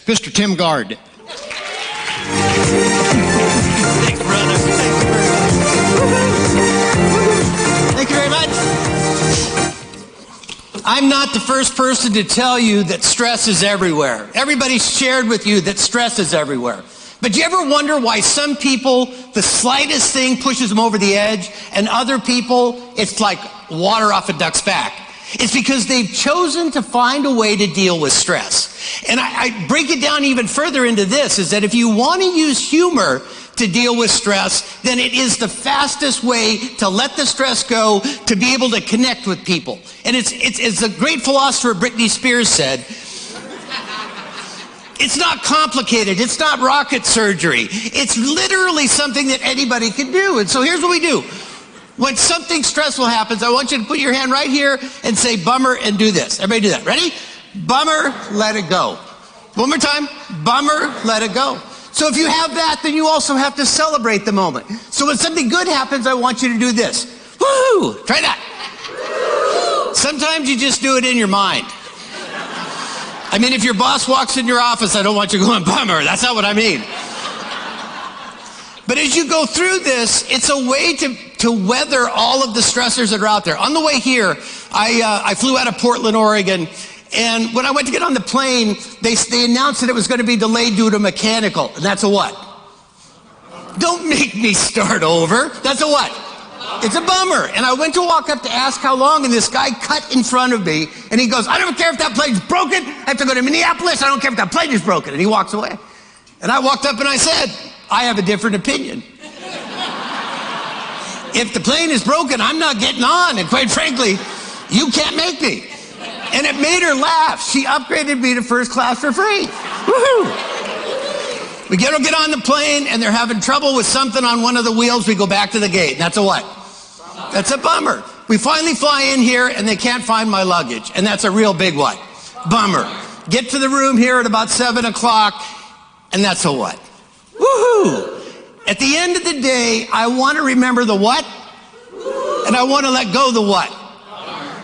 Mr. Tim Gard. Thanks, brother. Thank you very much. I'm not the first person to tell you that stress is everywhere. Everybody's shared with you that stress is everywhere. But do you ever wonder why some people, the slightest thing pushes them over the edge, and other people, it's like water off a duck's back? It's because they've chosen to find a way to deal with stress. And I break it down even further into this, is that if you want to use humor to deal with stress, then it is the fastest way to let the stress go, to be able to connect with people. And it's a great philosopher, Britney Spears, said, it's not complicated. It's not rocket surgery. It's literally something that anybody can do. And so here's what we do. When something stressful happens, I want you to put your hand right here and say bummer and do this. Everybody do that. Ready? Bummer, let it go. One more time. Bummer, let it go. So if you have that, then you also have to celebrate the moment. So when something good happens, I want you to do this. Woo! Try that. Sometimes you just do it in your mind. I mean, if your boss walks in your office, I don't want you going, bummer. That's not what I mean. But as you go through this, it's a way to weather all of the stressors that are out there. On the way here, I flew out of Portland, Oregon, and when I went to get on the plane, they announced that it was going to be delayed due to mechanical. And that's a what? Don't make me start over. That's a what? It's a bummer. And I went to walk up to ask how long, and this guy cut in front of me, and he goes, I don't care if that plane's broken. I have to go to Minneapolis. I don't care if that plane is broken. And he walks away. And I walked up and I said, I have a different opinion. If the plane is broken, I'm not getting on. And quite frankly, you can't make me. And it made her laugh. She upgraded me to first class for free. Woohoo! We get on the plane and they're having trouble with something on one of the wheels. We go back to the gate. And that's a what? That's a bummer. We finally fly in here and they can't find my luggage. And that's a real big what? Bummer. Get to the room here at about 7 o'clock. And that's a what? Woohoo! At the end of the day, I want to remember the what, and I want to let go the what.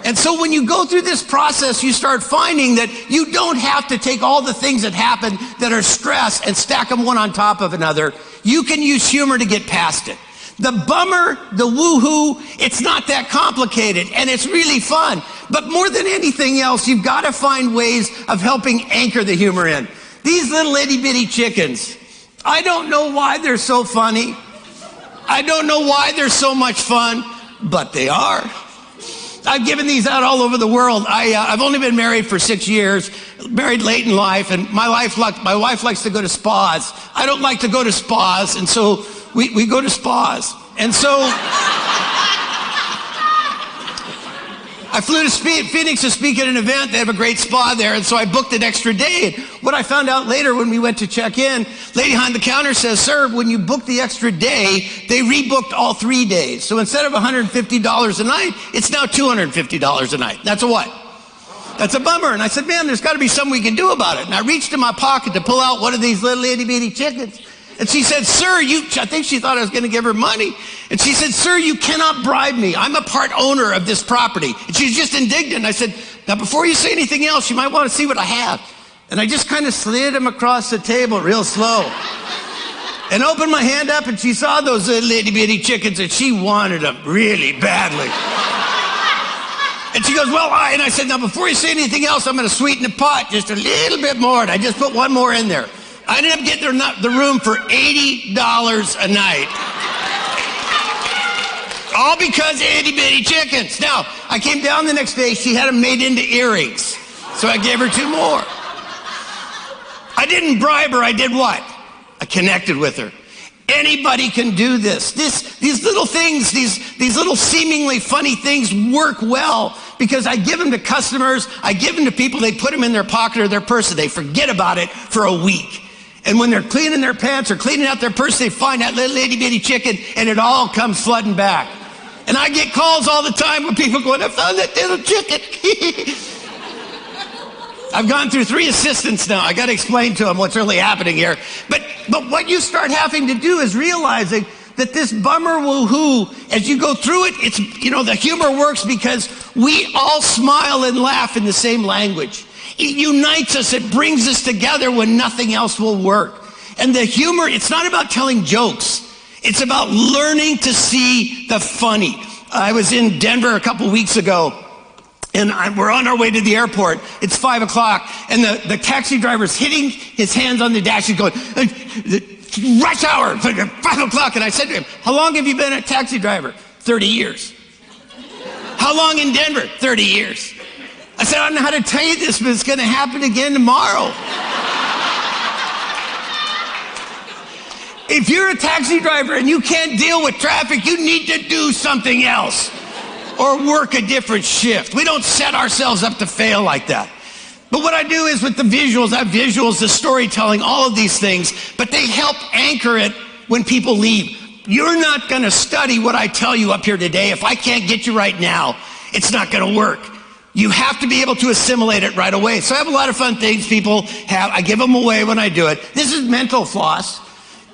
And so when you go through this process, you start finding that you don't have to take all the things that happen that are stress and stack them one on top of another. You can use humor to get past it. The bummer, the woohoo, it's not that complicated, and it's really fun. But more than anything else, you've got to find ways of helping anchor the humor in. These little itty-bitty chickens, I don't know why they're so funny. I don't know why they're so much fun, but they are. I've given these out all over the world. I've only been married for 6 years, married late in life, and my wife likes to go to spas. I don't like to go to spas, and so we go to spas. And so I flew to Phoenix to speak at an event. They have a great spa there, and so I booked an extra day. And what I found out later when we went to check in, lady behind the counter says, sir, when you booked the extra day, they rebooked all 3 days. So instead of $150 a night, it's now $250 a night. That's a what? That's a bummer. And I said, man, there's got to be something we can do about it. And I reached in my pocket to pull out one of these little itty-bitty chickens. And she said, sir, I think she thought I was going to give her money. And she said, sir, you cannot bribe me. I'm a part owner of this property. And she was just indignant. I said, now before you say anything else, you might want to see what I have. And I just kind of slid him across the table real slow. And opened my hand up, and she saw those little itty-bitty chickens, and she wanted them really badly. And she goes, well, and I said, now before you say anything else, I'm going to sweeten the pot just a little bit more. And I just put one more in there. I ended up getting the room for $80 a night. All because of itty-bitty chickens. Now, I came down the next day. She had them made into earrings. So I gave her 2 more. I didn't bribe her. I did what? I connected with her. Anybody can do this. These little things, these little seemingly funny things work well because I give them to customers. I give them to people. They put them in their pocket or their purse and they forget about it for a week. And when they're cleaning their pants or cleaning out their purse, they find that little itty-bitty chicken and it all comes flooding back. And I get calls all the time when people going, I found that little chicken. I've gone through 3 assistants now. I got to explain to them what's really happening here. But what you start having to do is realizing that this bummer woohoo, as you go through it, it's, the humor works because we all smile and laugh in the same language. It unites us. It brings us together when nothing else will work. And the humor, it's not about telling jokes. It's about learning to see the funny. I was in Denver a couple weeks ago, and we're on our way to the airport. It's 5 o'clock, and the taxi driver's hitting his hands on the dash. He's going, rush hour, 5 o'clock. And I said to him, how long have you been a taxi driver? 30 years. How long in Denver? 30 years. I said, I don't know how to tell you this, but it's going to happen again tomorrow. If you're a taxi driver and you can't deal with traffic, you need to do something else or work a different shift. We don't set ourselves up to fail like that. But what I do is with the visuals, I have visuals, the storytelling, all of these things, but they help anchor it when people leave. You're not going to study what I tell you up here today. If I can't get you right now, it's not going to work. You have to be able to assimilate it right away. So I have a lot of fun things people have. I give them away when I do it. This is mental floss.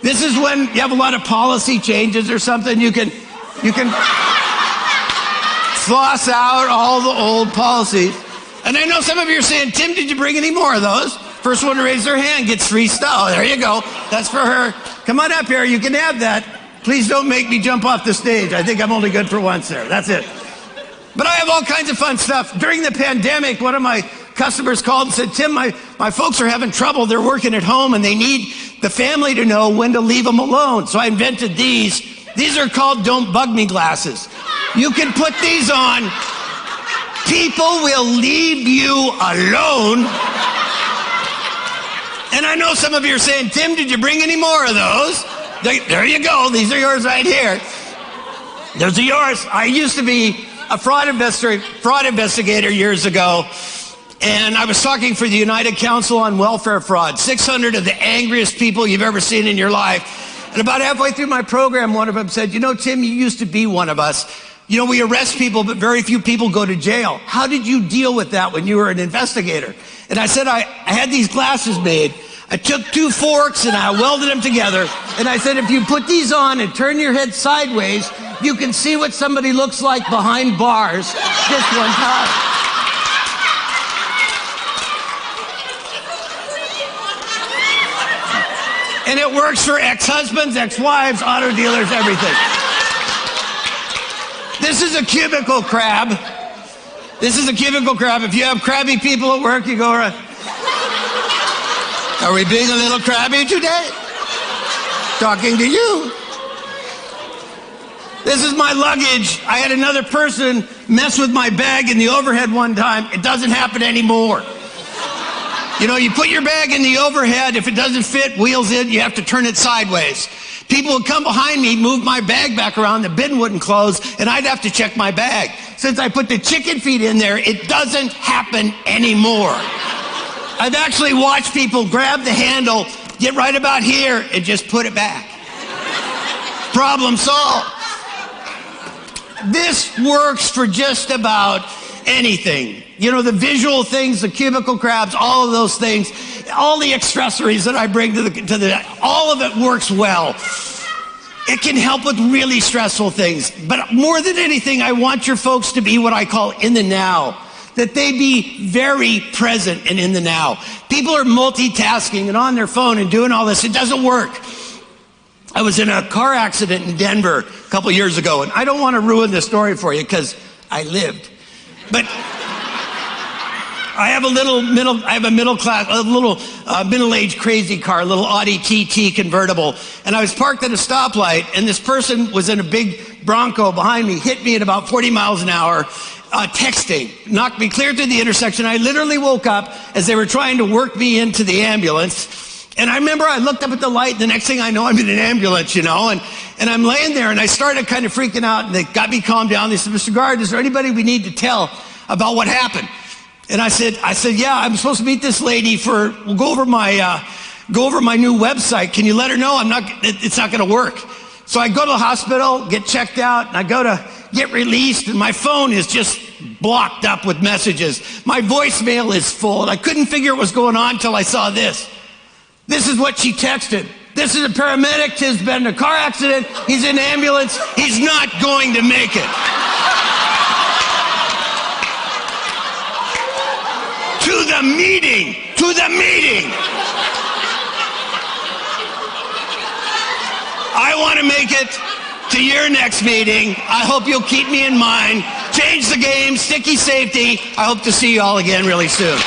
This is when you have a lot of policy changes or something. You can floss out all the old policies. And I know some of you are saying, Tim, did you bring any more of those? First one to raise their hand gets free stuff. Oh, there you go. That's for her. Come on up here. You can have that. Please don't make me jump off the stage. I think I'm only good for once there. That's it. But I have all kinds of fun stuff. During the pandemic, one of my customers called and said, Tim, my folks are having trouble. They're working at home and they need the family to know when to leave them alone. So I invented these. These are called Don't Bug Me glasses. You can put these on. People will leave you alone. And I know some of you are saying, Tim, did you bring any more of those? There you go. These are yours right here. Those are yours. I used to be a fraud investigator years ago, and I was talking for the United Council on Welfare Fraud, 600 of the angriest people you've ever seen in your life. And about halfway through my program, one of them said, you know, Tim, you used to be one of us. You know, we arrest people, but very few people go to jail. How did you deal with that when you were an investigator? And I said, I had these glasses made. I took 2 forks and I welded them together. And I said, if you put these on and turn your head sideways, you can see what somebody looks like behind bars just one time. And it works for ex-husbands, ex-wives, auto dealers, everything. This is a cubicle crab. This is a cubicle crab. If you have crabby people at work, you go around. Are we being a little crabby today? Talking to you. This is my luggage. I had another person mess with my bag in the overhead one time. It doesn't happen anymore. You know, you put your bag in the overhead. If it doesn't fit, wheels in, you have to turn it sideways. People would come behind me, move my bag back around, the bin wouldn't close, and I'd have to check my bag. Since I put the chicken feet in there, it doesn't happen anymore. I've actually watched people grab the handle, get right about here, and just put it back. Problem solved. This works for just about anything. You know, the visual things, the cubicle crabs, all of those things, all the accessories that I bring to the all of it works well. It can help with really stressful things. But more than anything, I want your folks to be what I call in the now. That they be very present and in the now. People are multitasking and on their phone and doing all this. It doesn't work. I was in a car accident in Denver a couple years ago, and I don't want to ruin the story for you because I lived. But I have a middle-aged crazy car, a little Audi TT convertible, and I was parked at a stoplight, and this person was in a big Bronco behind me, hit me at about 40 miles an hour, texting, knocked me clear through the intersection. I literally woke up as they were trying to work me into the ambulance. And I remember I looked up at the light, and the next thing I know, I'm in an ambulance, you know, and I'm laying there, and I started kind of freaking out, and they got me calmed down. They said, Mr. Gard, is there anybody we need to tell about what happened? And I said, yeah, I'm supposed to meet this lady we'll go over my new website. Can you let her know it's not going to work? So I go to the hospital, get checked out, and I go to get released, and my phone is just blocked up with messages. My voicemail is full, and I couldn't figure what was going on until I saw this. This is what she texted. This is a paramedic. He's been in a car accident. He's in an ambulance. He's not going to make it. To the the meeting. To the meeting. I want to make it to your next meeting. I hope you'll keep me in mind. Change the game, sticky safety. I hope to see you all again really soon.